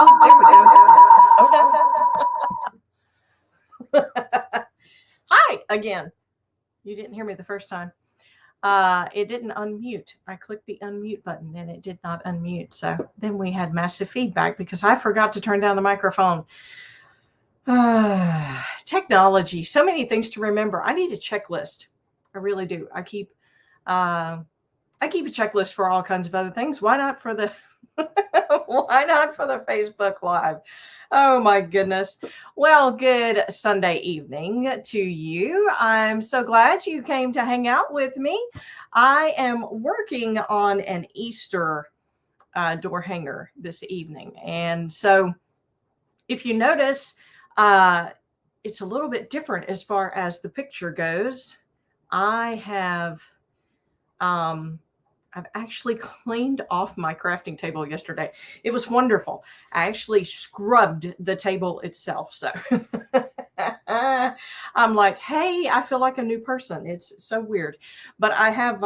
Oh, there we go. Okay. Hi again. You didn't hear me the first time. It didn't unmute. I clicked the unmute button and it did not unmute. So then we had massive feedback because I forgot to turn down the microphone. Technology, so many things to remember. I need a checklist. I really do. I keep a checklist for all kinds of other things. Why not for the why not for the Facebook Live? Oh my goodness. Well, good Sunday evening to you. I'm so glad you came to hang out with me. I am working on an Easter door hanger this evening. And so if you notice, uh, it's a little bit different as far as the picture goes. I have um, I've actually cleaned off my crafting table yesterday. It was wonderful. I actually scrubbed the table itself. So I'm like, hey, I feel like a new person. It's so weird. But I have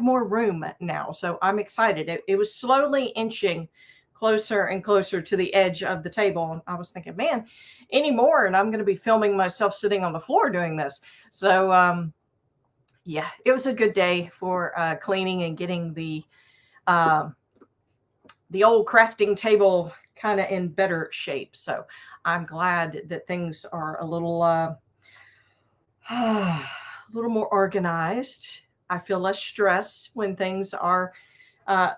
more room now. So I'm excited. It was slowly inching closer and closer to the edge of the table. And I was thinking, man, anymore. And I'm going to be filming myself sitting on the floor doing this. So yeah, it was a good day for cleaning and getting uh, the old crafting table kind of in better shape. So I'm glad that things are a little more organized. I feel less stress when things are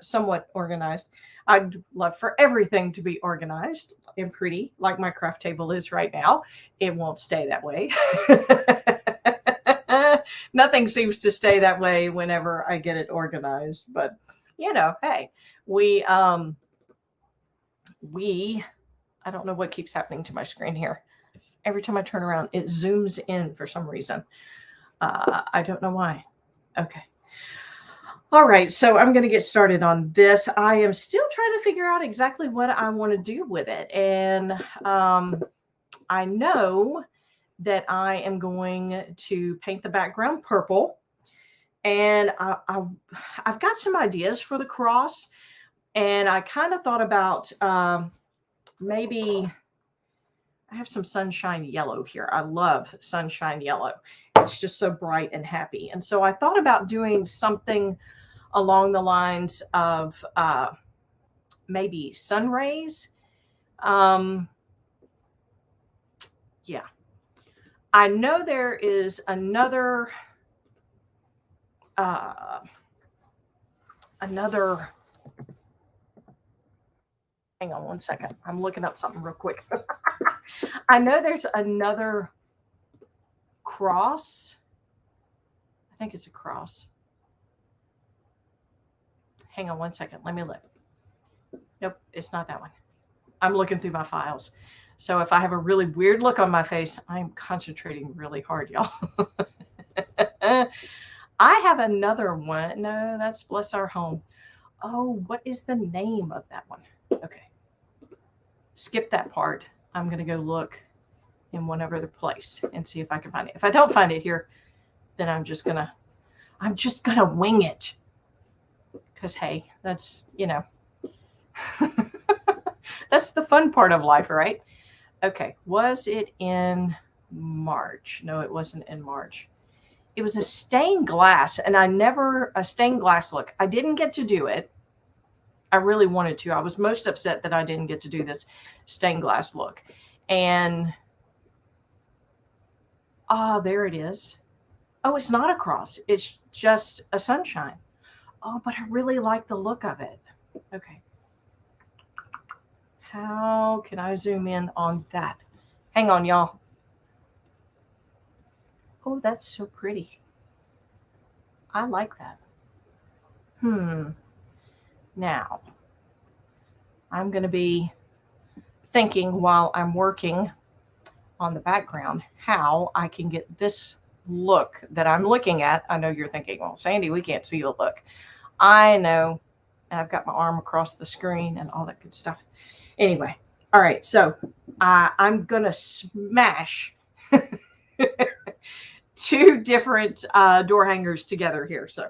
somewhat organized. I'd love for everything to be organized and pretty, like my craft table is right now. It won't stay that way. Nothing seems to stay that way whenever I get it organized. But hey, we we I don't know what keeps happening to my screen here. Every time I turn around, it zooms in for some reason. I don't know why. Okay. All right, so I'm going to get started on this. I am still trying to figure out exactly what I want to do with it. And I know that I am going to paint the background purple. And I've got some ideas for the cross. And I kind of thought about maybe I have some sunshine yellow here. I love sunshine yellow. It's just so bright and happy. And so I thought about doing something along the lines of maybe sun rays. Um, yeah. I know there is uh, another, hang on one second. I'm looking up something real quick. I know there's another cross. I think it's a cross. Hang on one second. Let me look. Nope, it's not that one. I'm looking through my files. So if I have a really weird look on my face, I'm concentrating really hard, y'all. I have another one. No, that's Bless Our Home. Oh, what is the name of that one? Okay. Skip that part. I'm going to go look in one other place and see if I can find it. If I don't find it here, then I'm just going to wing it. Cuz hey, that's, that's the fun part of life, right? Okay, was it in March? No, it wasn't in March. It was a stained glass, and a stained glass look. I didn't get to do it. I really wanted to. I was most upset that I didn't get to do this stained glass look. And there it is. Oh, it's not a cross. It's just a sunshine. Oh, but I really like the look of it. Okay. How can I zoom in on that? Hang on, y'all. Oh, that's so pretty. I like that. Now, I'm going to be thinking while I'm working on the background how I can get this look that I'm looking at. I know you're thinking, well, Sandy, we can't see the look. I know. I've got my arm across the screen and all that good stuff. Anyway, all right. So I'm going to smash two different door hangers together here. So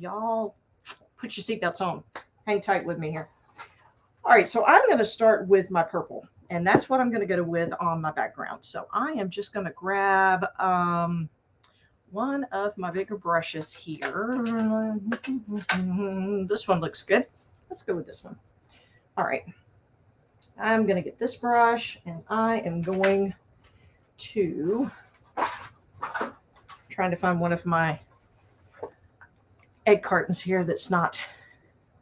y'all put your seatbelts on. Hang tight with me here. All right, so I'm going to start with my purple, and that's what I'm going to go with on my background. So I am just going to grab one of my bigger brushes here. This one looks good. Let's go with this one. All right. I'm going to get this brush, and I am going to trying to find one of my egg cartons here that's not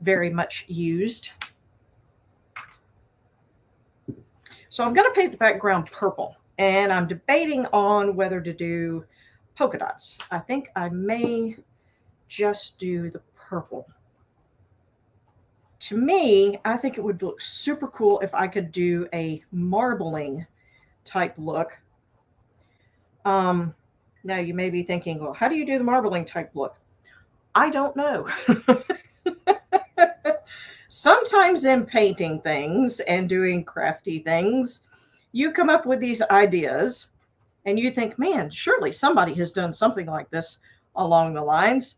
very much used. So I'm going to paint the background purple, and I'm debating on whether to do polka dots. I think I may just do the purple. To me, I think it would look super cool if I could do a marbling type look. Now you may be thinking, well, how do you do the marbling type look? I don't know. Sometimes in painting things and doing crafty things, you come up with these ideas and you think, man, surely somebody has done something like this along the lines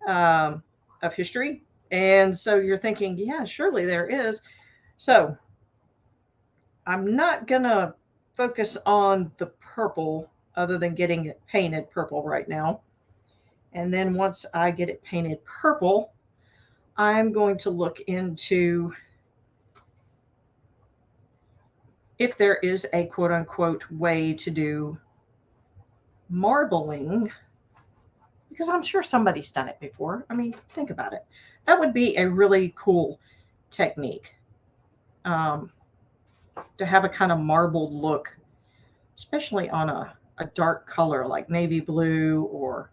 of history. And so you're thinking, yeah, surely there is. So I'm not going to focus on the purple other than getting it painted purple right now. And then once I get it painted purple, I'm going to look into if there is a quote unquote way to do marbling, because I'm sure somebody's done it before. I mean, think about it. That would be a really cool technique to have a kind of marbled look, especially on a dark color like navy blue or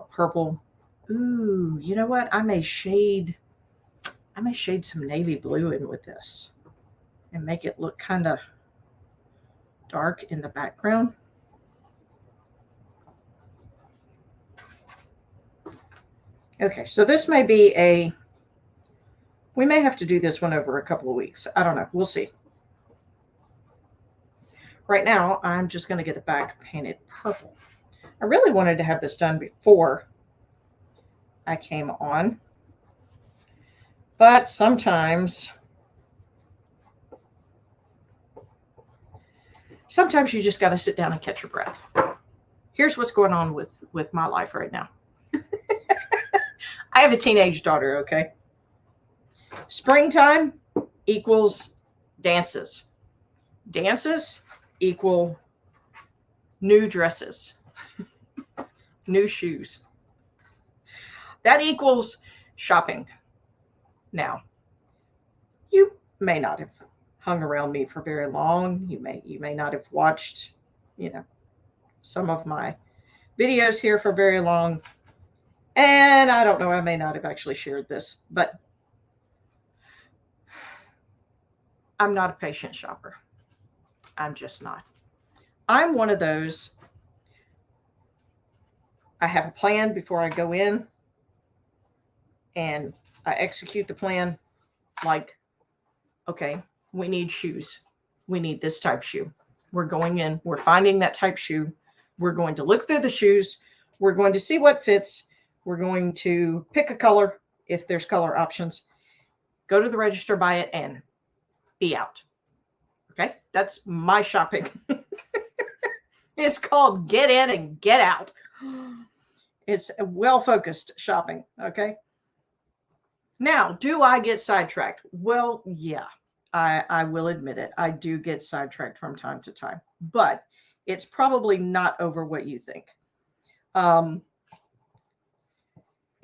purple. Ooh, you know what? I may shade some navy blue in with this and make it look kind of dark in the background. Okay, so this may be we may have to do this one over a couple of weeks. I don't know. We'll see. Right now, I'm just going to get the back painted purple. I really wanted to have this done before I came on, but sometimes you just got to sit down and catch your breath. Here's what's going on with my life right now. I have a teenage daughter, okay? Springtime equals dances. Dances equal new dresses, new shoes. That equals shopping. Now, you may not have hung around me for very long. You may not have watched, some of my videos here for very long. And I don't know, I may not have actually shared this, but I'm not a patient shopper. I'm just not. I'm one of those, I have a plan before I go in and I execute the plan like, okay, we need shoes. We need this type shoe. We're going in, we're finding that type shoe. We're going to look through the shoes. We're going to see what fits. We're going to pick a color if there's color options. Go to the register, buy it, and be out. Okay, that's my shopping. It's called get in and get out. It's a well-focused shopping, okay? Now, do I get sidetracked? Well, yeah, I will admit it. I do get sidetracked from time to time, but it's probably not over what you think.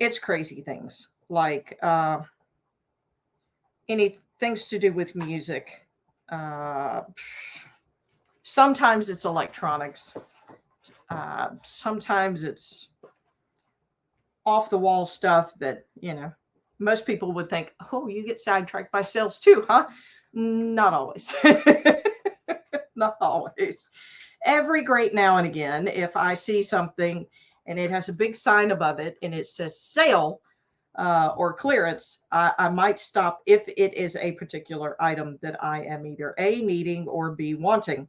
It's crazy things like any things to do with music. Sometimes it's electronics. Sometimes it's off the wall stuff that, most people would think, oh, you get sidetracked by sales too, huh? Not always. Not always. Every great now and again, if I see something and it has a big sign above it and it says sale or clearance, I might stop if it is a particular item that I am either A, needing or B, wanting.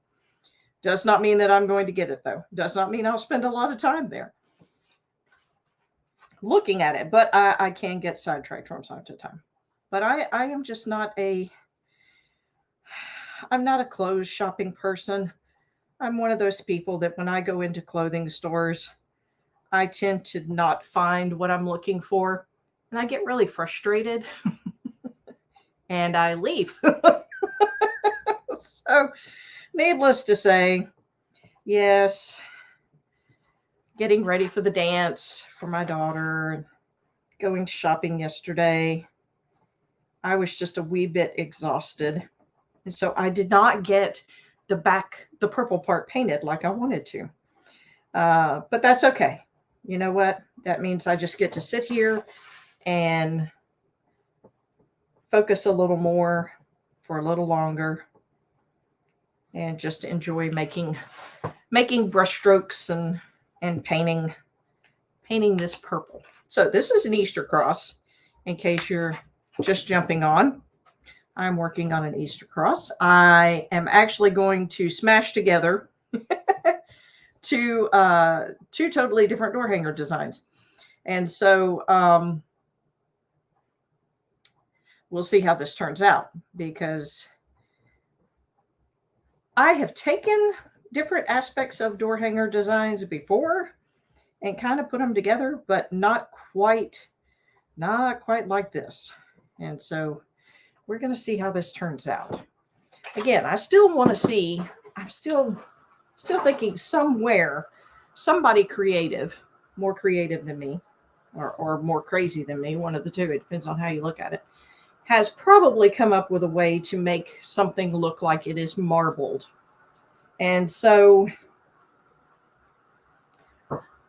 Does not mean that I'm going to get it, though. Does not mean I'll spend a lot of time there looking at it, but I can get sidetracked from time to time. But I am just not I'm not a clothes shopping person. I'm one of those people that when I go into clothing stores, I tend to not find what I'm looking for. And I get really frustrated and I leave. So, needless to say, yes, getting ready for the dance for my daughter, going shopping yesterday. I was just a wee bit exhausted. And so I did not get the purple part painted like I wanted to. But that's okay. You know what? That means I just get to sit here and focus a little more for a little longer and just enjoy making brush strokes and painting this purple. So this is an Easter cross in case you're just jumping on. I'm working on an Easter cross. I am actually going to smash together two totally different door hanger designs. And so we'll see how this turns out, because I have taken different aspects of door hanger designs before and kind of put them together, but not quite like this. And so we're going to see how this turns out. Again, I still want to see, I'm still thinking somewhere somebody creative, more creative than me, or more crazy than me, one of the two, it depends on how you look at it, has probably come up with a way to make something look like it is marbled. And so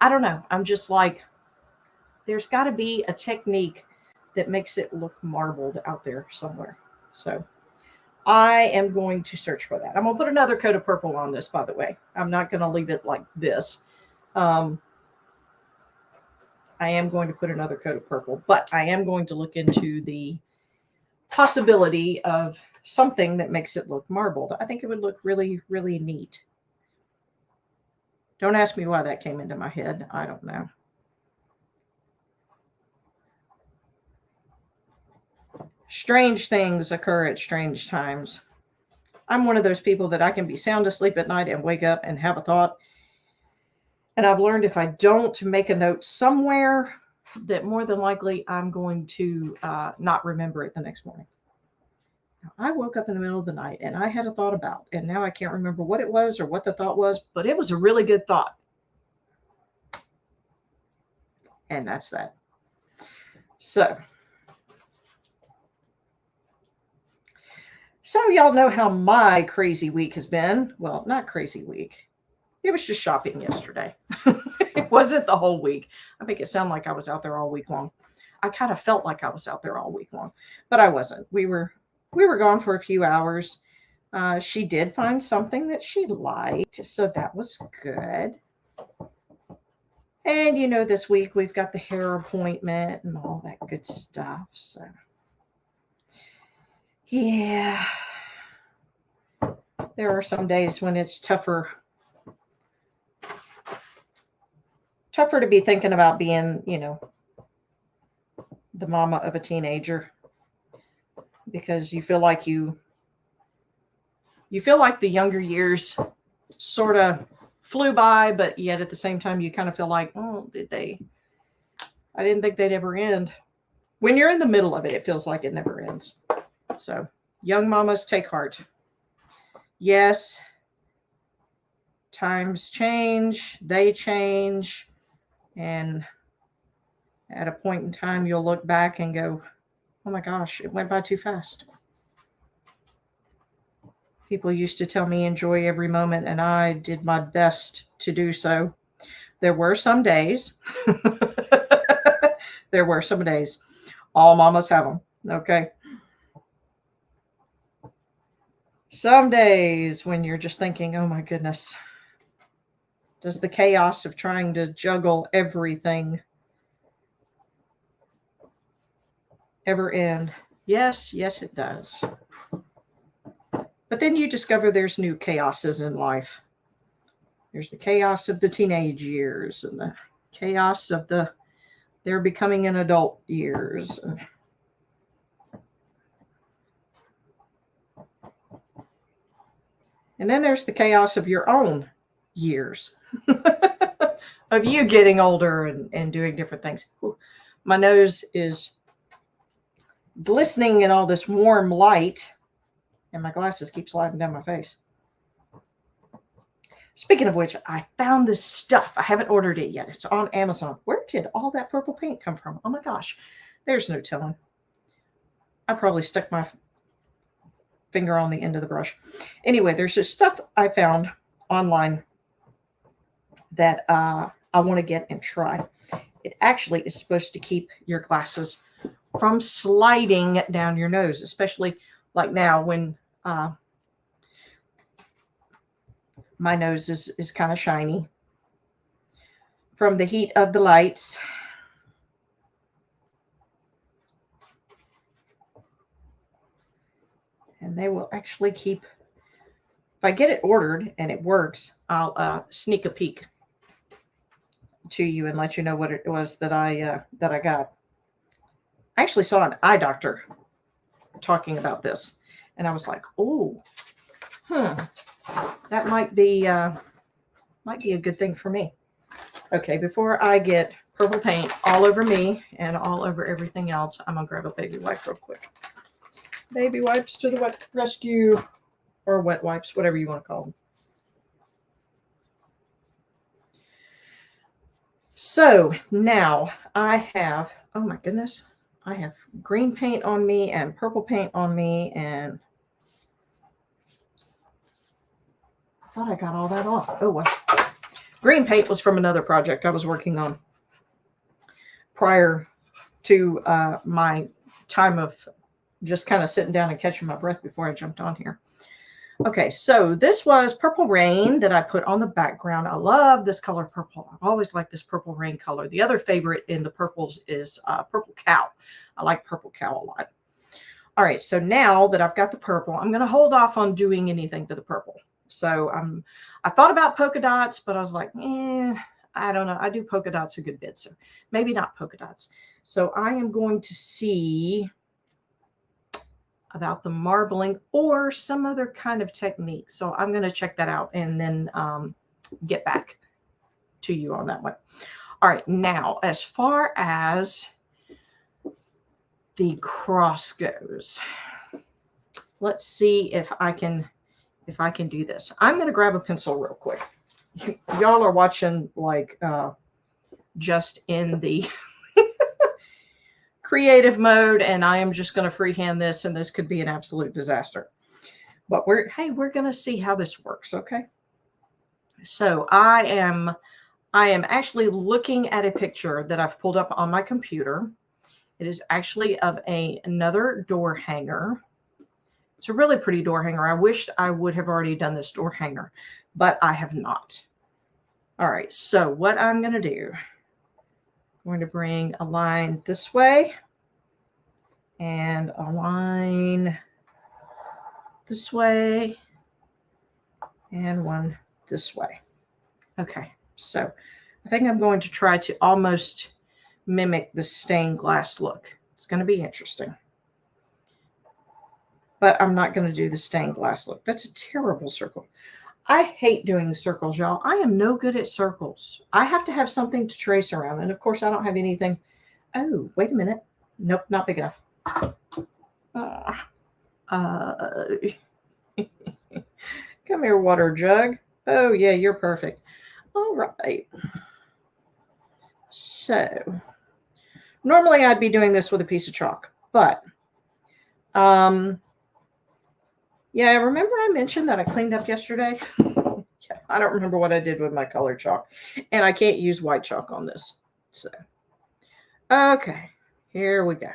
I don't know. I'm just like, there's got to be a technique that makes it look marbled out there somewhere. So I am going to search for that. I'm going to put another coat of purple on this, by the way. I'm not going to leave it like this. I am going to put another coat of purple, but I am going to look into the possibility of something that makes it look marbled. I think it would look really, really neat. Don't ask me why that came into my head. I don't know. Strange things occur at strange times. I'm one of those people that I can be sound asleep at night and wake up and have a thought. And I've learned if I don't make a note somewhere, that more than likely I'm going to not remember it the next morning. I woke up in the middle of the night and I had a thought about, and now I can't remember what it was or what the thought was, but it was a really good thought. And that's that. So y'all know how my crazy week has been. Well, not crazy week. It was just shopping yesterday. It wasn't the whole week. I make it sound like I was out there all week long. I kind of felt like I was out there all week long, but I wasn't. We were gone for a few hours. She did find something that she liked, so that was good. And you know, this week we've got the hair appointment and all that good stuff. So yeah, there are some days when it's tougher to be thinking about being, you know, the mama of a teenager, because you feel like the younger years sort of flew by, but yet at the same time you kind of feel like, oh, did they? I didn't think they'd ever end. When you're in the middle of it, it feels like it never ends. So, young mamas, take heart. Yes, times change, they change, and at a point in time, you'll look back and go, oh my gosh, it went by too fast. People used to tell me enjoy every moment, and I did my best to do so. There were some days. There were some days. All mamas have them. Okay. Some days when you're just thinking, oh my goodness, does the chaos of trying to juggle everything ever end? Yes, it does. But then you discover there's new chaoses in life. There's the chaos of the teenage years and the chaos of they're becoming an adult years. And then there's the chaos of your own years, of you getting older and doing different things. Ooh, my nose is glistening in all this warm light, and my glasses keep sliding down my face. Speaking of which, I found this stuff. I haven't ordered it yet. It's on Amazon. Where did all that purple paint come from? Oh my gosh. There's no telling. I probably stuck my finger on the end of the brush. Anyway, there's this stuff I found online that I want to get and try. It actually is supposed to keep your glasses from sliding down your nose, especially like now when my nose is kind of shiny from the heat of the lights. And they will actually keep, if I get it ordered and it works, I'll sneak a peek to you and let you know what it was that I got. I actually saw an eye doctor talking about this, and I was like, oh, that might be a good thing for me. Okay, before I get purple paint all over me and all over everything else, I'm gonna grab a baby wipe real quick. Baby wipes to the wet rescue, or wet wipes, whatever you want to call them. So now I have, oh my goodness, I have green paint on me and purple paint on me, and I thought I got all that off. Oh well. Green paint was from another project I was working on prior to my time of just kind of sitting down and catching my breath before I jumped on here. Okay, so this was Purple Rain that I put on the background. I love this color purple. I've always liked this Purple Rain color. The other favorite in the purples is Purple Cow. I like Purple Cow a lot. All right, so now that I've got the purple, I'm going to hold off on doing anything to the purple. So I thought about polka dots, but I was like, I don't know. I do polka dots a good bit, so maybe not polka dots. So I am going to see about the marbling or some other kind of technique. So I'm going to check that out and then get back to you on that one. All right. Now, as far as the cross goes, let's see if I can do this. I'm going to grab a pencil real quick. Y'all are watching like just in the creative mode, and I am just going to freehand this, and this could be an absolute disaster. But we're going to see how this works, okay? So I am actually looking at a picture that I've pulled up on my computer. It is actually of another door hanger. It's a really pretty door hanger. I wished I would have already done this door hanger, but I have not. All right, so what I'm going to do, I'm going to bring a line this way and a line this way and one this way. Okay, so I think I'm going to try to almost mimic the stained glass look. It's going to be interesting. But I'm not going to do the stained glass look. That's a terrible circle. I hate doing circles, y'all. I am no good at circles. I have to have something to trace around. And of course, I don't have anything. Oh, wait a minute. Nope, not big enough. Come here, water jug. Oh, yeah, you're perfect. All right. So, normally I'd be doing this with a piece of chalk. But, yeah, remember I mentioned that I cleaned up yesterday? Yeah, I don't remember what I did with my colored chalk. And I can't use white chalk on this. So, okay, here we go.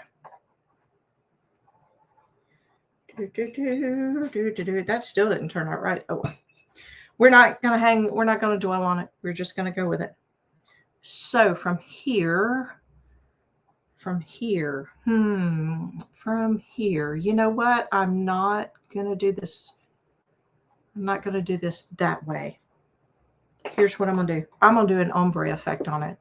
That still didn't turn out right. Oh, we're not going to dwell on it. We're just going to go with it. So from here, you know what? I'm not going to do this. I'm not going to do this that way. Here's what I'm going to do. I'm going to do an ombre effect on it.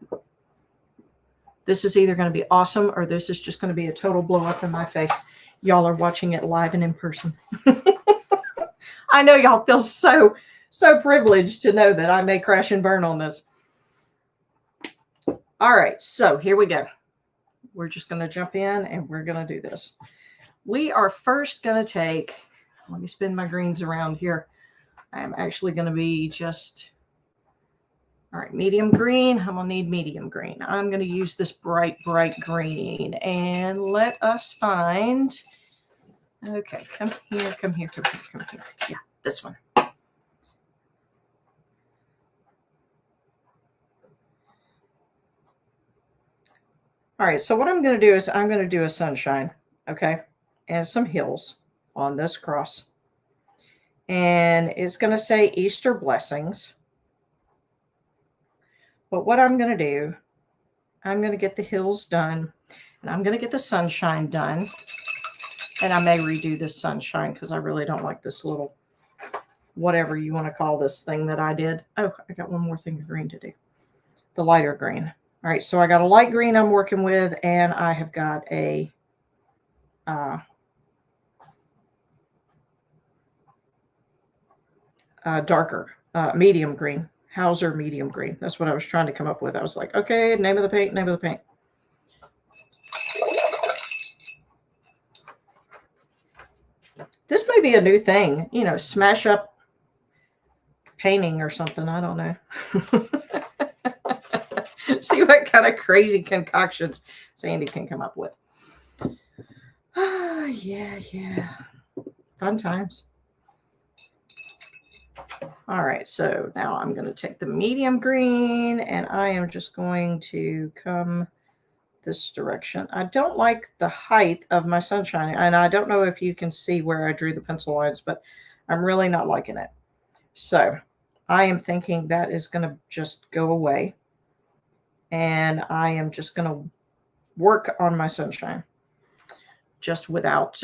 This is either going to be awesome or this is just going to be a total blow up in my face. Y'all are watching it live and in person. I I know y'all feel so privileged to know that I may crash and burn on this. All right, so here we go. We're just going to jump in and we're going to do this. We are first going to take, let me spin my greens around here. I'm actually going to be just, all right, medium green. I'm going to need medium green. I'm going to use this bright green. And let us find, okay, come here. Yeah, this one. All right, so what I'm going to do is I'm going to do a sunshine, okay, and some hills on this cross. And it's going to say Easter blessings. But what I'm going to do, I'm going to get the hills done, and I'm going to get the sunshine done. And I may redo this sunshine because I really don't like this little, whatever you want to call this thing that I did. Oh, I got one more thing of green to do. The lighter green. All right, so I got a light green I'm working with, and I have got a darker medium green. Hauser medium green. That's what I was trying to come up with. I was like, okay, name of the paint. This may be a new thing, you know, smash up painting or something. I don't know. See what kind of crazy concoctions Sandy can come up with. Yeah. Fun times. All right, so now I'm going to take the medium green and I am just going to come this direction. I don't like the height of my sunshine, and I don't know if you can see where I drew the pencil lines, but I'm really not liking it. So I am thinking that is going to just go away, and I am just going to work on my sunshine just without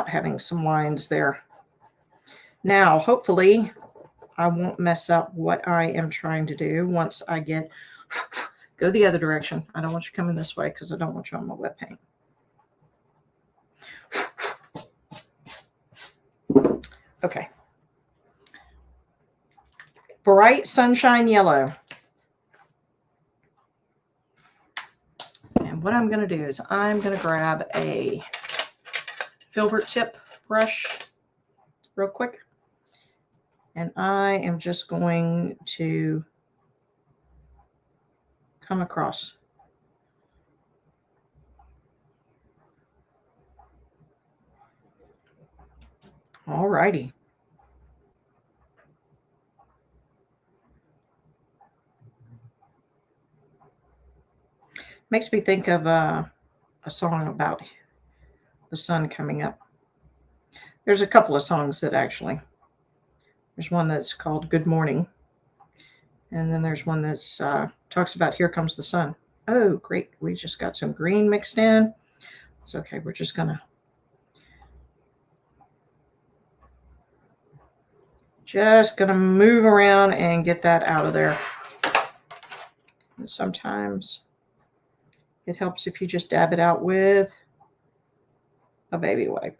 having some lines there. Now, hopefully, I won't mess up what I am trying to do once I get, go the other direction. I don't want you coming this way because I don't want you on my wet paint. Okay. Bright sunshine yellow. And what I'm going to do is I'm going to grab a filbert tip brush real quick. And I am just going to come across. All righty. Makes me think of a song about the sun coming up. There's a couple of songs that actually. There's one that's called Good Morning. And then there's one that's talks about Here Comes the Sun. Oh, great. We just got some green mixed in. It's okay. We're just going to move around and get that out of there. And sometimes it helps if you just dab it out with a baby wipe.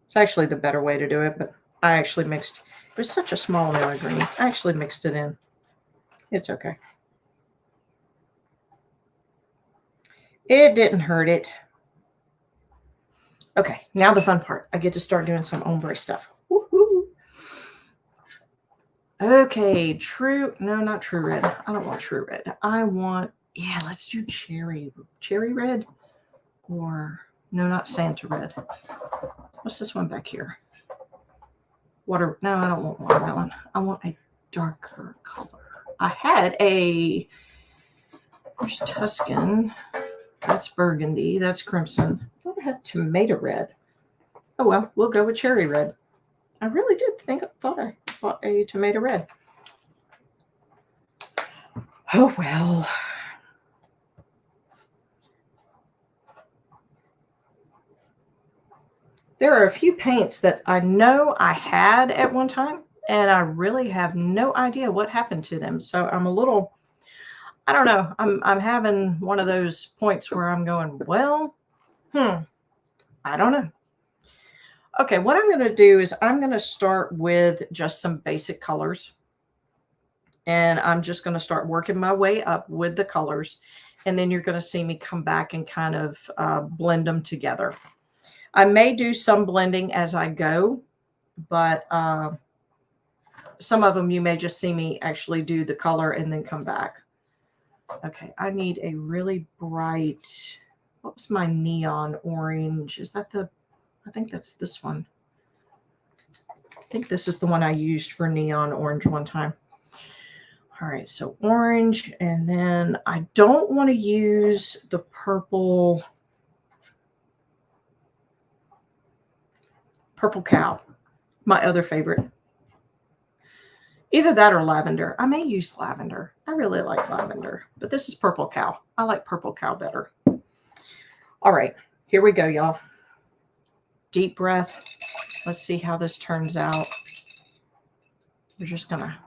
It's actually the better way to do it, but I actually mixed, it was such a small amount of green. I actually mixed it in. It's okay. It didn't hurt it. Okay, now the fun part. I get to start doing some ombre stuff. Woo-hoo. Okay, not true red. I don't want true red. I want, yeah, let's do cherry red, or no, not Santa red. What's this one back here? No, I don't want watermelon. I want a darker color. I had there's Tuscan. That's burgundy. That's crimson. I thought I had tomato red. Oh, well, we'll go with cherry red. I really thought I bought a tomato red. Oh, well. There are a few paints that I know I had at one time, and I really have no idea what happened to them. So I'm a little, I don't know. I'm having one of those points where I'm going, well, I don't know. Okay, what I'm going to do is I'm going to start with just some basic colors. And I'm just going to start working my way up with the colors. And then you're going to see me come back and kind of blend them together. I may do some blending as I go, but some of them you may just see me actually do the color and then come back. Okay, I need a really bright, what's my neon orange? Is that I think that's this one. I think this is the one I used for neon orange one time. All right, so orange, and then I don't want to use the purple cow, my other favorite. Either that or lavender. I may use lavender. I really like lavender, but this is purple cow. I like purple cow better. All right, here we go, y'all. Deep breath. Let's see how this turns out. We're just going to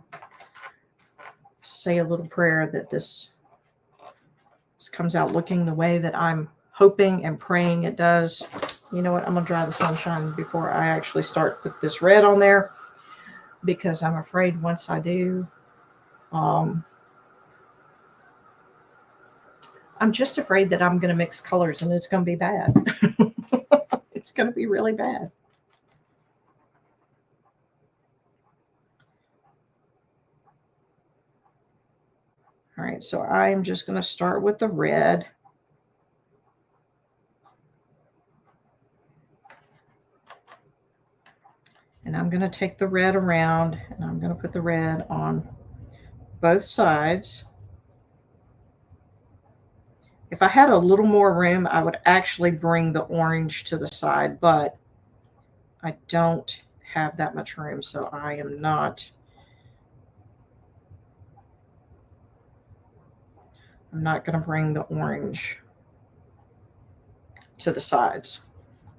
say a little prayer that this comes out looking the way that I'm hoping and praying it does. You know what? I'm going to dry the sunshine before I actually start with this red on there, because I'm afraid once I do, I'm just afraid that I'm going to mix colors and it's going to be bad. It's going to be really bad. All right, so I'm just going to start with the red. And I'm going to take the red around and I'm going to put the red on both sides. If I had a little more room, I would actually bring the orange to the side, but I don't have that much room, so I am not. I'm not going to bring the orange to the sides.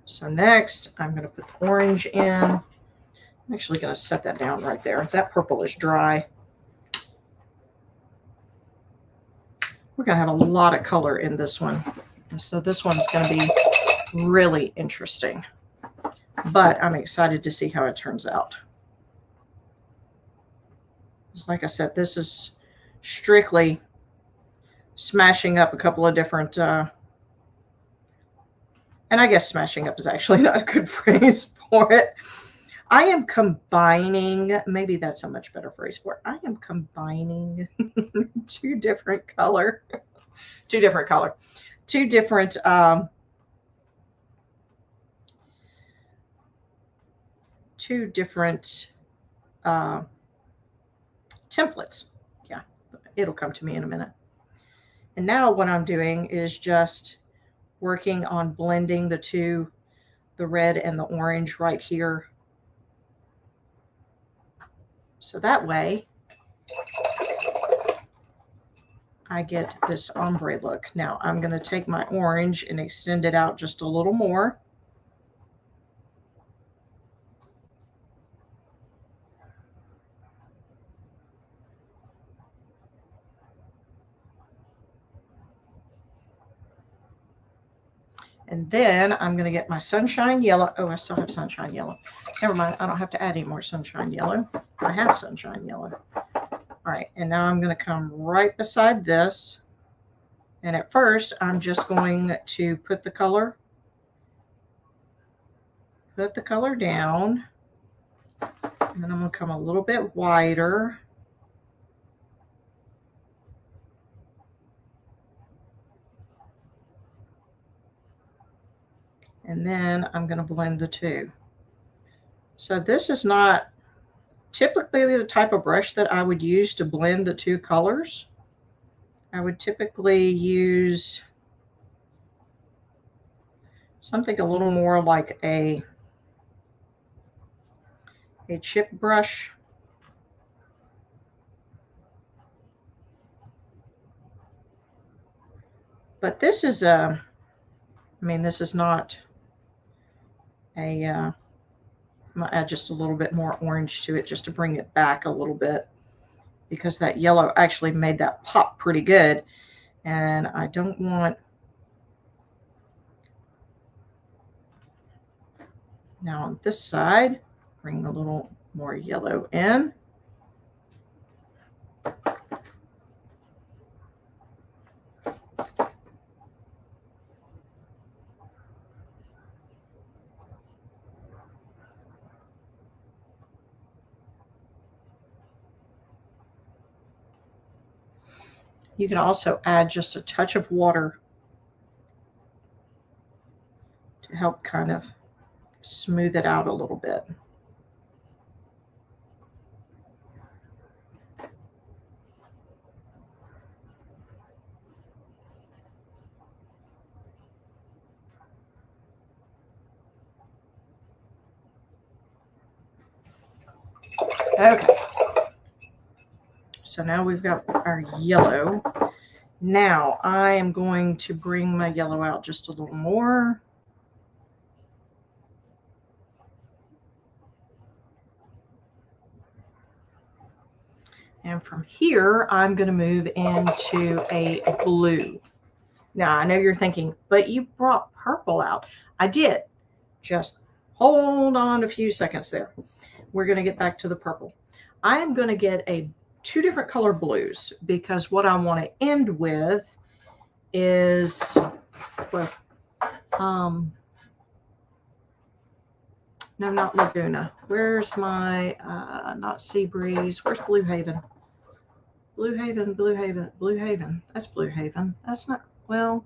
So next, I'm going to put the orange in. I'm actually going to set that down right there. That purple is dry. We're going to have a lot of color in this one. So this one's going to be really interesting. But I'm excited to see how it turns out. Like I said, this is strictly smashing up a couple of different, and I guess smashing up is actually not a good phrase for it. I am combining, maybe that's a much better phrase for it. I am combining two different templates. Yeah, it'll come to me in a minute. And now what I'm doing is just working on blending the two, the red and the orange right here. So that way I get this ombre look. Now I'm going to take my orange and extend it out just a little more. And then I'm going to get my sunshine yellow. Oh, I still have sunshine yellow. Never mind. I don't have to add any more sunshine yellow. I have sunshine yellow. All right. And now I'm going to come right beside this. And at first, I'm just going to put the color down. And then I'm going to come a little bit wider. And then I'm going to blend the two. So this is not typically the type of brush that I would use to blend the two colors. I would typically use something a little more like a chip brush. But this is this is not a, I'm going to add just a little bit more orange to it just to bring it back a little bit, because that yellow actually made that pop pretty good. And I don't want, Now on this side, bring a little more yellow in. You can also add just a touch of water to help kind of smooth it out a little bit. Okay. So now we've got our yellow. Now I am going to bring my yellow out just a little more. And from here, I'm going to move into a blue. Now, I know you're thinking, but you brought purple out. I did. Just hold on a few seconds there. We're going to get back to the purple. I am going to get two different color blues because what I want to end with is, well, no, not Laguna. Where's my, not Seabreeze. Where's Blue Haven? Blue Haven, Blue Haven, Blue Haven. That's Blue Haven. That's not, well.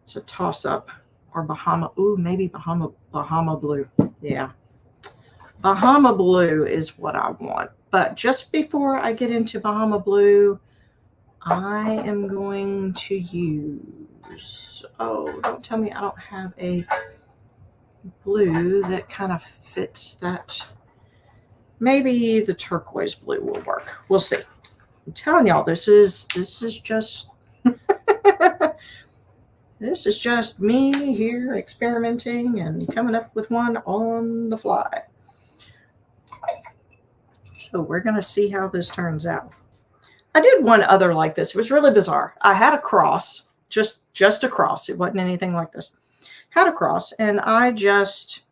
It's a toss up. Or Bahama. Ooh, maybe Bahama Blue. Yeah. Bahama Blue is what I want. But just before I get into Bahama Blue, I am going to use, oh, don't tell me I don't have a blue that kind of fits that. Maybe the turquoise blue will work. We'll see. I'm telling y'all, this is just this is just me here experimenting and coming up with one on the fly. So we're going to see how this turns out. I did one other like this. It was really bizarre. I had a cross, just a cross. It wasn't anything like this. Had a cross, and I don't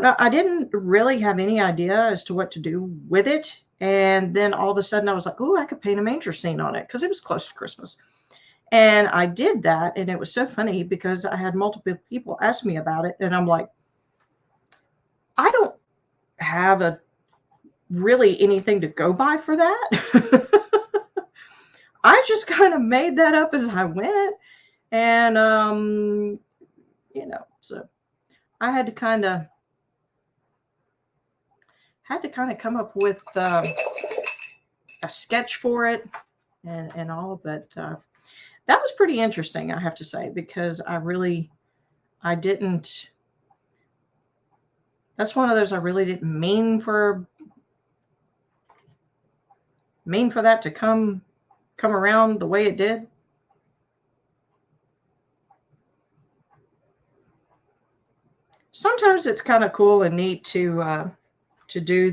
know. I didn't really have any idea as to what to do with it. And then all of a sudden I was like, oh, I could paint a manger scene on it because it was close to Christmas. And I did that. And it was so funny because I had multiple people ask me about it. And I'm like, I don't have really anything to go by for that. I just kind of made that up as I went. And, so I had to kind of come up with a sketch for it and all, but that was pretty interesting, I have to say, because I didn't, that's one of those I really didn't mean for that to come around the way it did. Sometimes it's kind of cool and neat to do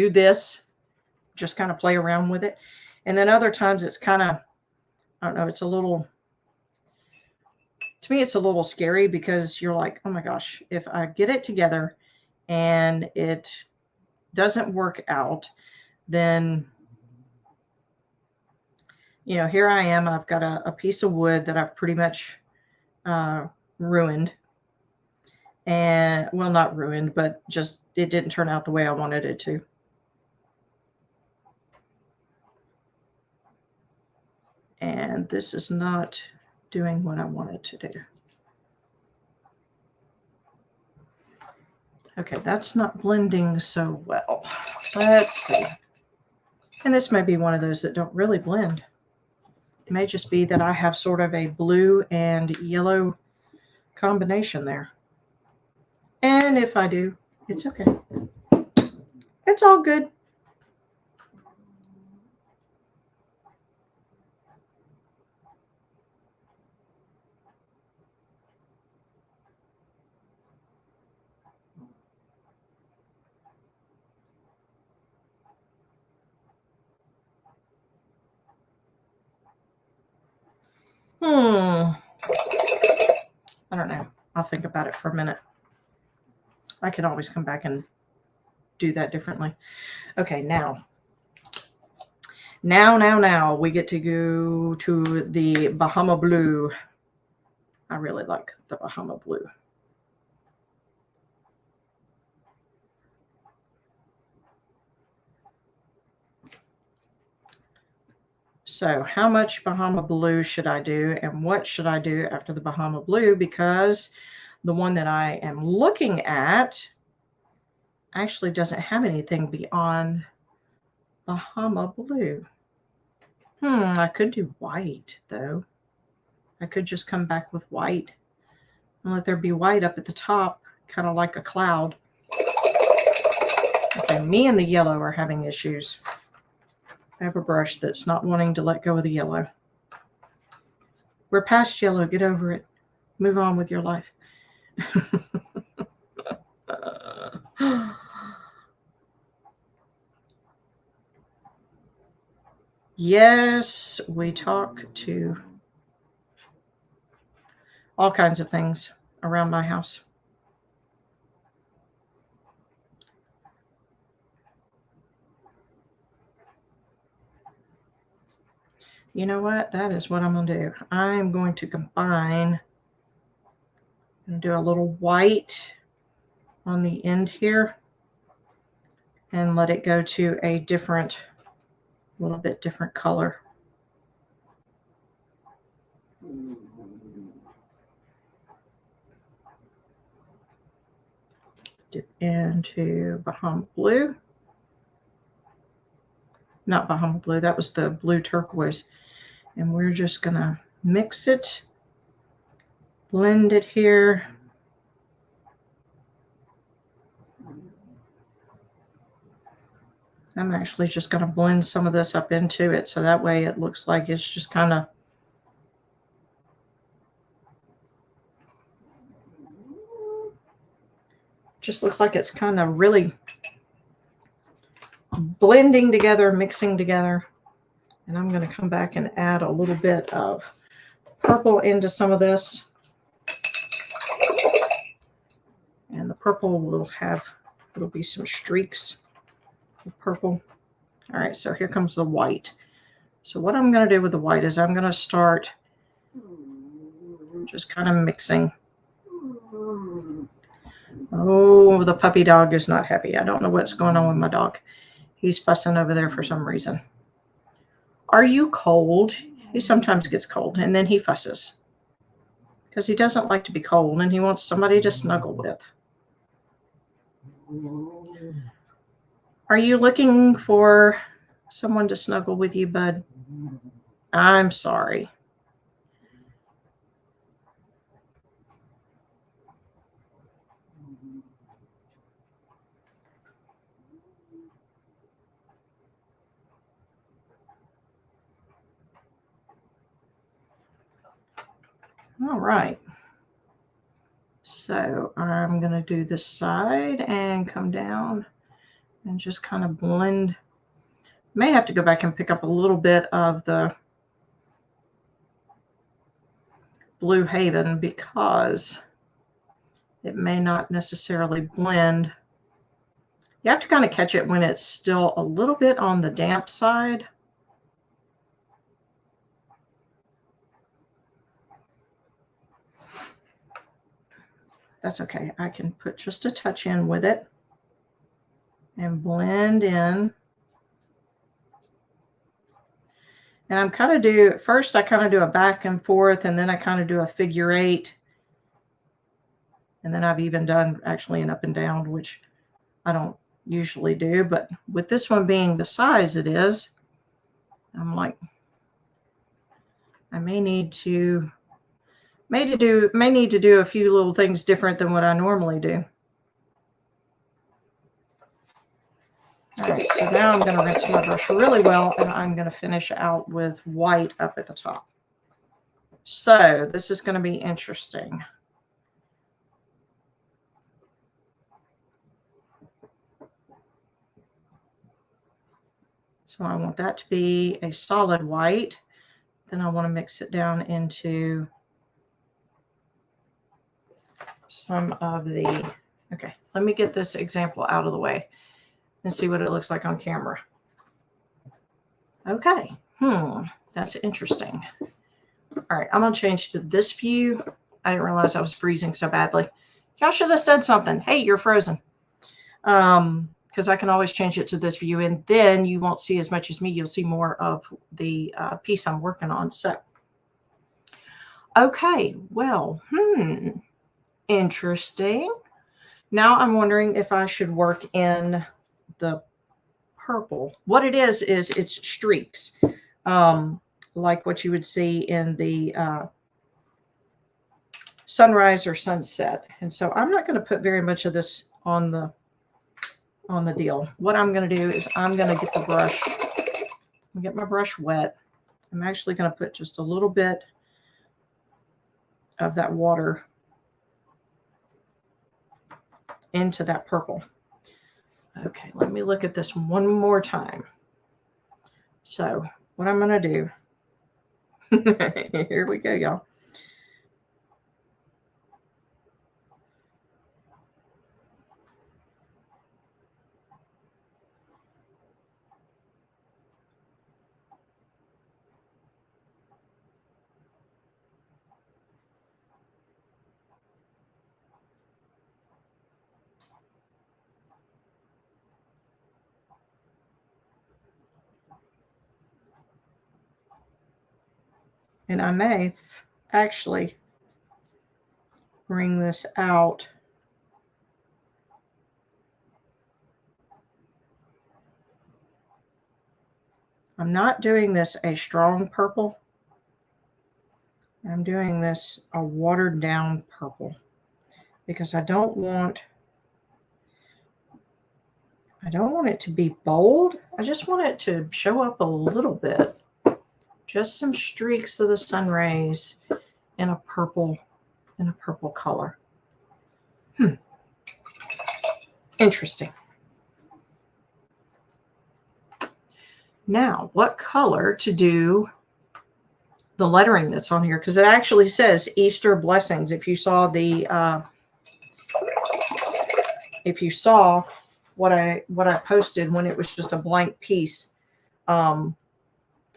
this, just kind of play around with it. And then other times it's kind of, I don't know, it's a little, to me, it's a little scary because you're like, oh my gosh, if I get it together and it doesn't work out, then, here I am. I've got a piece of wood that I've pretty much ruined. And, well, not ruined, but just it didn't turn out the way I wanted it to. And this is not doing what I wanted to do. Okay, that's not blending so well. Let's see. And this may be one of those that don't really blend. It may just be that I have sort of a blue and yellow combination there. And if I do, it's okay. It's all good. I don't know. I'll think about it for a minute. I can always come back and do that differently. Okay, now we get to go to the Bahama Blue. I really like the Bahama Blue. So how much Bahama Blue should I do, and what should I do after the Bahama Blue? Because the one that I am looking at actually doesn't have anything beyond Bahama Blue. I could do white, though. I could just come back with white and let there be white up at the top, kind of like a cloud. Okay, me and the yellow are having issues. I have a brush that's not wanting to let go of the yellow. We're past yellow. Get over it. Move on with your life. Yes, we talk to all kinds of things around my house. You know what? That is what I'm going to do. I'm going to combine and do a little white on the end here and let it go to a different, little bit different color. Dip into Bahama Blue. Not Bahama Blue, that was the blue turquoise. And we're just going to mix it, blend it here. I'm actually just going to blend some of this up into it so that way it looks like it's just kind of looks like it's kind of really blending together, mixing together. And I'm going to come back and add a little bit of purple into some of this. And the purple will be some streaks of purple. All right, so here comes the white. So what I'm going to do with the white is I'm going to start just kind of mixing. Oh, the puppy dog is not happy. I don't know what's going on with my dog. He's fussing over there for some reason. Are you cold? He sometimes gets cold and then he fusses because he doesn't like to be cold and he wants somebody to snuggle with. Are you looking for someone to snuggle with you, bud? I'm sorry. All right. So I'm going to do this side and come down and just kind of blend. May have to go back and pick up a little bit of the Blue Haven because it may not necessarily blend. You have to kind of catch it when it's still a little bit on the damp side. That's okay. I can put just a touch in with it and blend in. And I'm kind of first I kind of do a back and forth, and then I kind of do a figure eight. And then I've even done actually an up and down, which I don't usually do. But with this one being the size it is, I'm like, I may need to do a few little things different than what I normally do. All right, so now I'm going to rinse my brush really well, and I'm going to finish out with white up at the top. So this is going to be interesting. So I want that to be a solid white. Then I want to mix it down into some of the, okay, let me get this example out of the way and see what it looks like on camera. Okay, that's interesting. All right, I'm going to change to this view. I didn't realize I was freezing so badly. Y'all should have said something. Hey, you're frozen. Because I can always change it to this view, and then you won't see as much as me. You'll see more of the piece I'm working on. So, okay, well, interesting. Now I'm wondering if I should work in the purple. What it is it's streaks, like what you would see in the sunrise or sunset. And so I'm not going to put very much of this on the deal. What I'm going to do is I'm going to get the brush, get my brush wet. I'm actually going to put just a little bit of that water into that purple. Okay, let me look at this one more time. So what I'm going to do, here we go, y'all. And I may actually bring this out. I'm not doing this a strong purple. I'm doing this a watered down purple because I don't want it to be bold. I just want it to show up a little bit. Just some streaks of the sun rays in a purple color. Interesting. Now, what color to do the lettering that's on here? Because it actually says Easter blessings. If you saw the what I posted when it was just a blank piece,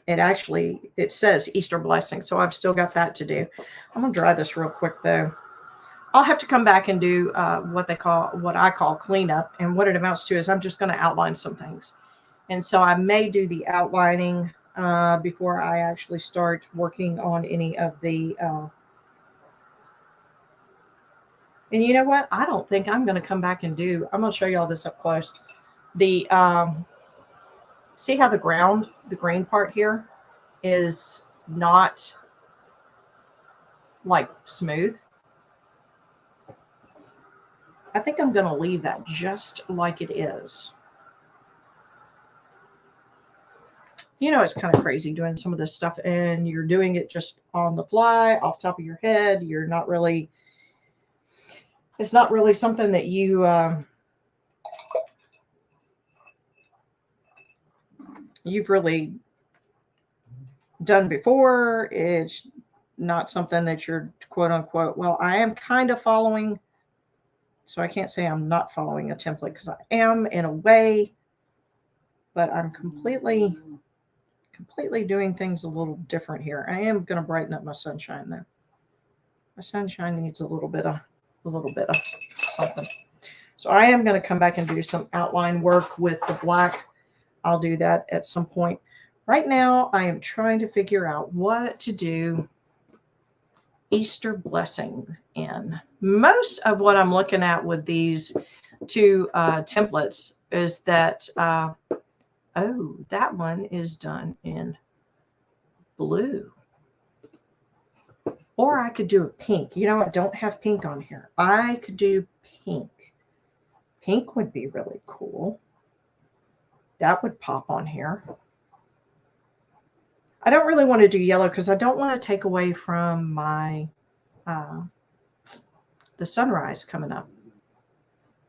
it says Easter blessings. So I've still got that to do. I'm gonna dry this real quick though. I'll have to come back and do what I call cleanup. And what it amounts to is I'm just going to outline some things. And so I may do the outlining before I actually start working on any of the. And you know what? I don't think I'm going to come back and do. I'm going to show you all this up close. The see how the green part here is not like smooth. I think I'm going to leave that just like it is. You know, it's kind of crazy doing some of this stuff and you're doing it just on the fly, off the top of your head. You're not really, it's not really something that you've really done before. It's not something that you're quote unquote, well, I am kind of following. So I can't say I'm not following a template because I am in a way, but I'm completely doing things a little different here. I am going to brighten up my sunshine though. My sunshine needs a little bit of something. So I am going to come back and do some outline work with the black. I'll do that at some point. Right now, I am trying to figure out what to do Easter blessing in. Most of what I'm looking at with these two templates is that, oh, that one is done in blue. Or I could do a pink. You know, I don't have pink on here. I could do pink. Pink would be really cool. That would pop on here. I don't really want to do yellow because I don't want to take away from my the sunrise coming up.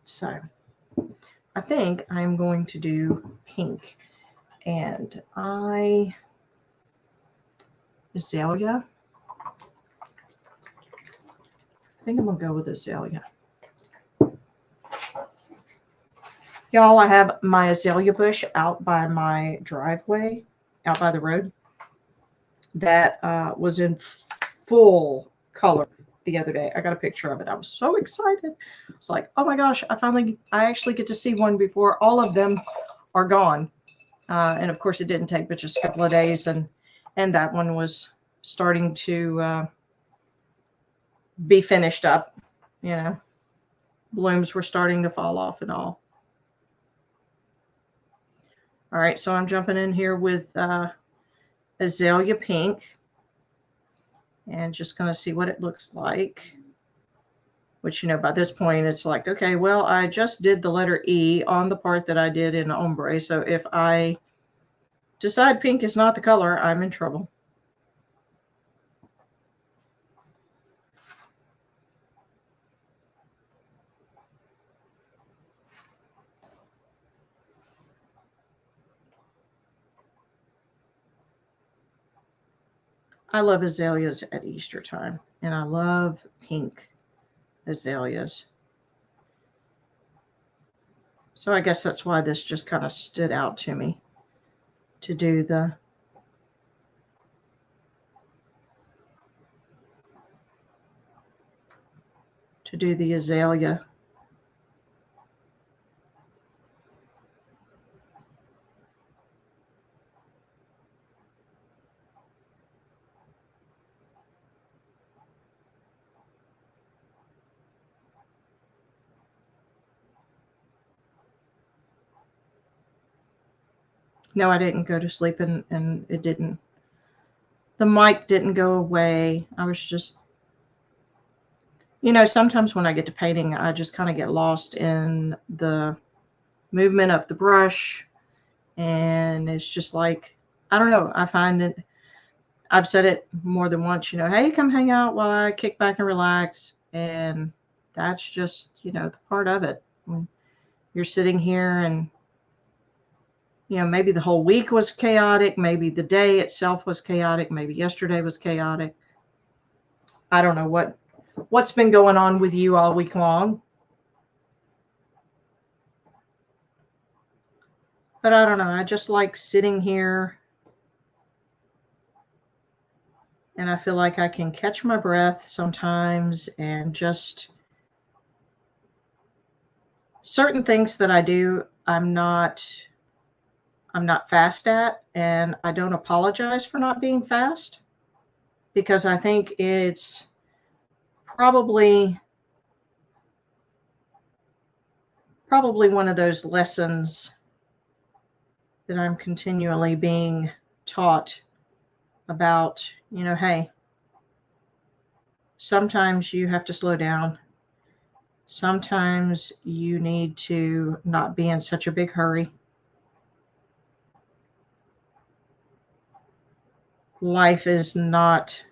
So I think I'm going to do pink. And azalea. I think I'm going to go with azalea. Y'all, I have my azalea bush out by my driveway, out by the road, that was in full color the other day. I got a picture of it. I was so excited. It's like, oh my gosh, I actually get to see one before all of them are gone. And of course, it didn't take but just a couple of days, and that one was starting to be finished up. You know, blooms were starting to fall off and all. All right, so I'm jumping in here with azalea pink, and just going to see what it looks like. Which, you know, by this point, it's like, okay, well, I just did the letter E on the part that I did in ombre. So if I decide pink is not the color, I'm in trouble. I love azaleas at Easter time, and I love pink azaleas. So I guess that's why this just kind of stood out to me to do the azalea. No, I didn't go to sleep, and it didn't. The mic didn't go away. I was just, you know, sometimes when I get to painting, I just kind of get lost in the movement of the brush. And it's just like, I don't know. I find it, I've said it more than once, you know, hey, come hang out while I kick back and relax. And that's just, you know, the part of it. When you're sitting here and, you know, maybe the whole week was chaotic. Maybe the day itself was chaotic. Maybe yesterday was chaotic. I don't know what's been going on with you all week long. But I don't know. I just like sitting here, and I feel like I can catch my breath sometimes, and just certain things that I do, I'm not fast at, and I don't apologize for not being fast, because I think it's probably one of those lessons that I'm continually being taught about, you know, hey, sometimes you have to slow down. Sometimes you need to not be in such a big hurry. Life is not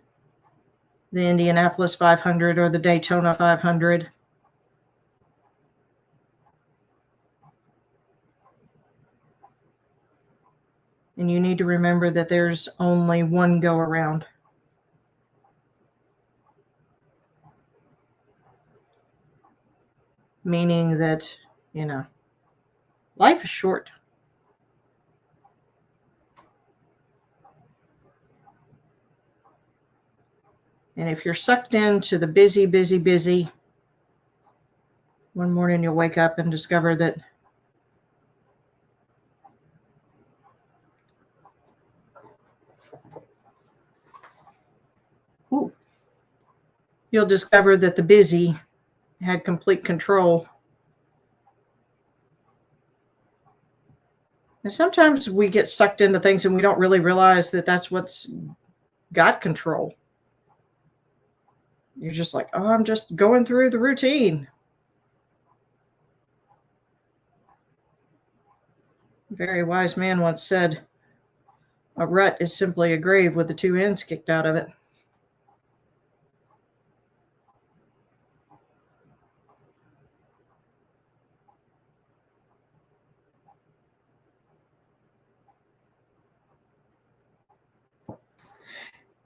the Indianapolis 500 or the Daytona 500. And you need to remember that there's only one go around. Meaning that, you know, life is short. And if you're sucked into the busy, busy, busy, one morning you'll wake up and discover that you'll discover that the busy had complete control. And sometimes we get sucked into things and we don't really realize that that's what's got control. You're just like, oh, I'm just going through the routine. A very wise man once said, a rut is simply a grave with the two ends kicked out of it.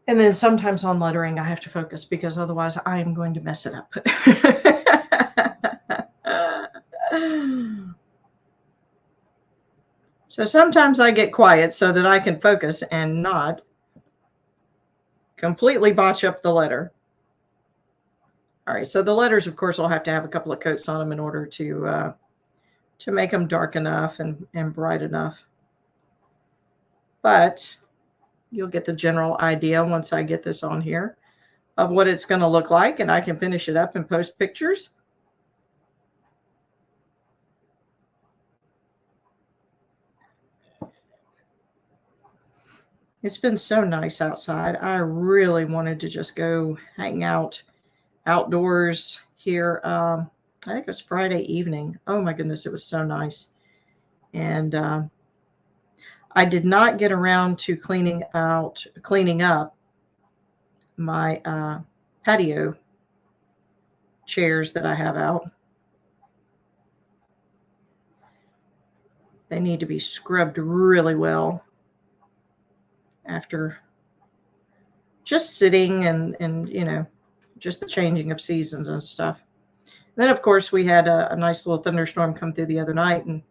And then sometimes on lettering, I have to focus because otherwise I am going to mess it up. So sometimes I get quiet so that I can focus and not completely botch up the letter. All right, so the letters, of course, will have to have a couple of coats on them in order to make them dark enough and bright enough. But you'll get the general idea once I get this on here of what it's going to look like, and I can finish it up and post pictures. It's been so nice outside. I really wanted to just go hang out outdoors here. I think it was Friday evening. Oh my goodness, it was so nice. And I did not get around to cleaning up my patio chairs that I have out. They need to be scrubbed really well after just sitting and just the changing of seasons and stuff. And then, of course, we had a nice little thunderstorm come through the other night, and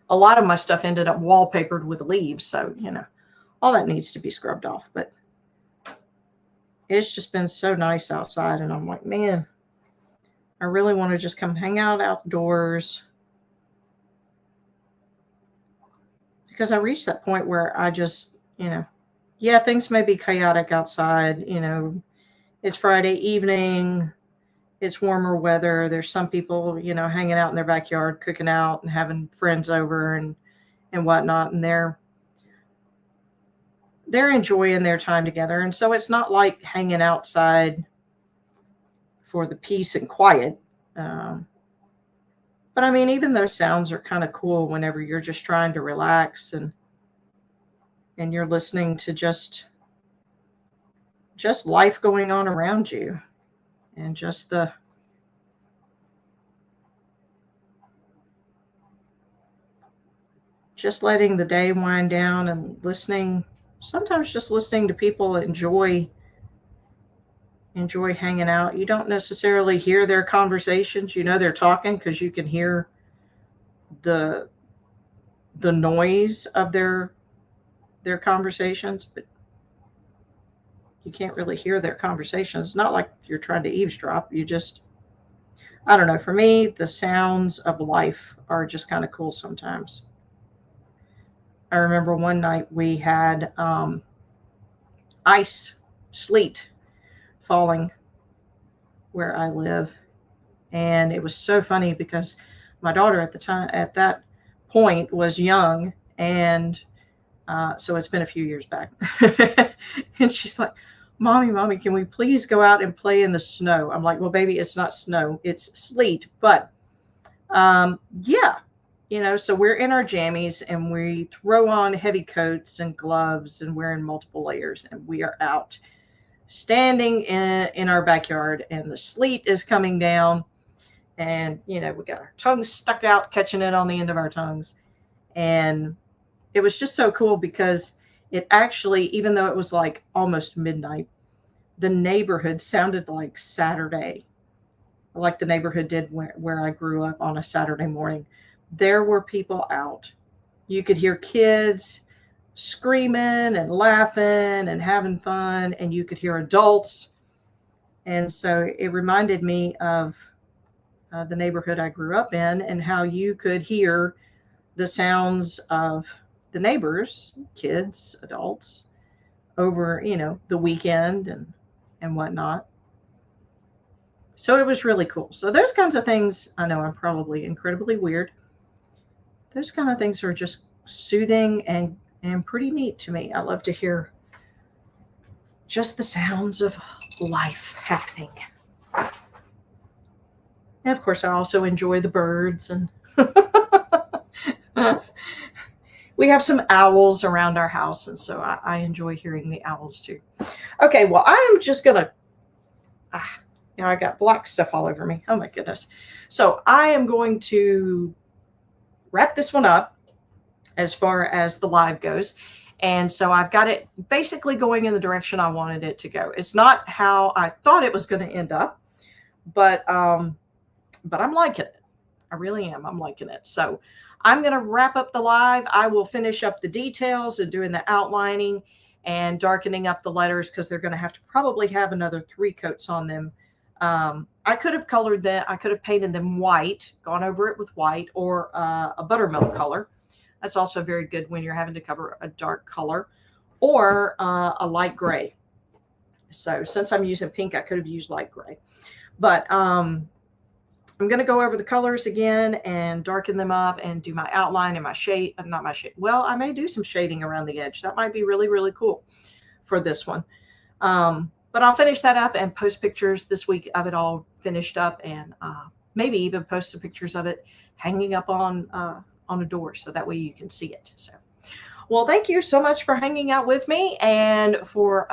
a lot of my stuff ended up wallpapered with leaves. So, all that needs to be scrubbed off. But it's just been so nice outside. And I'm like, man, I really want to just come hang out outdoors. Because I reached that point where I just, things may be chaotic outside. It's Friday evening. It's warmer weather. There's some people, hanging out in their backyard, cooking out and having friends over and whatnot. And they're enjoying their time together. And so it's not like hanging outside for the peace and quiet. But I mean, even those sounds are kind of cool whenever you're just trying to relax and you're listening to just life going on around you and just letting the day wind down and sometimes just listening to people enjoy hanging out. You don't necessarily hear their conversations. They're talking because you can hear the noise of their conversations, but you can't really hear their conversations. It's not like you're trying to eavesdrop. I don't know. For me, the sounds of life are just kind of cool sometimes. I remember one night we had sleet falling where I live. And it was so funny because my daughter at that point was young. And so it's been a few years back. And she's like, Mommy, can we please go out and play in the snow? I'm like, well, baby, it's not snow, it's sleet. But so we're in our jammies and we throw on heavy coats and gloves and wearing multiple layers. And we are out standing in our backyard and the sleet is coming down. And, we got our tongues stuck out, catching it on the end of our tongues. And it was just so cool because it actually, even though it was like almost midnight, the neighborhood sounded like Saturday, like the neighborhood did where I grew up on a Saturday morning. There were people out. You could hear kids screaming and laughing and having fun, and you could hear adults. And so it reminded me of the neighborhood I grew up in and how you could hear the sounds of the neighbors, kids, adults, over, the weekend and whatnot. So it was really cool. So those kinds of things, I know I'm probably incredibly weird. Those kind of things are just soothing and pretty neat to me. I love to hear just the sounds of life happening. And of course, I also enjoy the birds and we have some owls around our house. And so I enjoy hearing the owls too. Okay, well, I am just going to, I got black stuff all over me. Oh my goodness. So I am going to wrap this one up as far as the live goes. And so I've got it basically going in the direction I wanted it to go. It's not how I thought it was going to end up, but I'm liking it. I really am. I'm liking it. So I'm going to wrap up the live. I will finish up the details and doing the outlining and darkening up the letters because they're going to have to probably have another 3 coats on them. I could have colored that. I could have painted them white, gone over it with white, or a buttermilk color. That's also very good when you're having to cover a dark color, or a light gray. So since I'm using pink, I could have used light gray. But I'm going to go over the colors again and darken them up and do my outline and my shade. Not my shade. Well, I may do some shading around the edge. That might be really, really cool for this one. But I'll finish that up and post pictures this week of it all finished up, and maybe even post some pictures of it hanging up on a door so that way you can see it. So, well, thank you so much for hanging out with me and for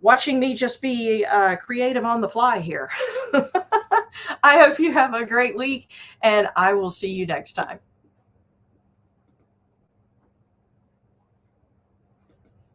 watching me just be creative on the fly here. I hope you have a great week, and I will see you next time.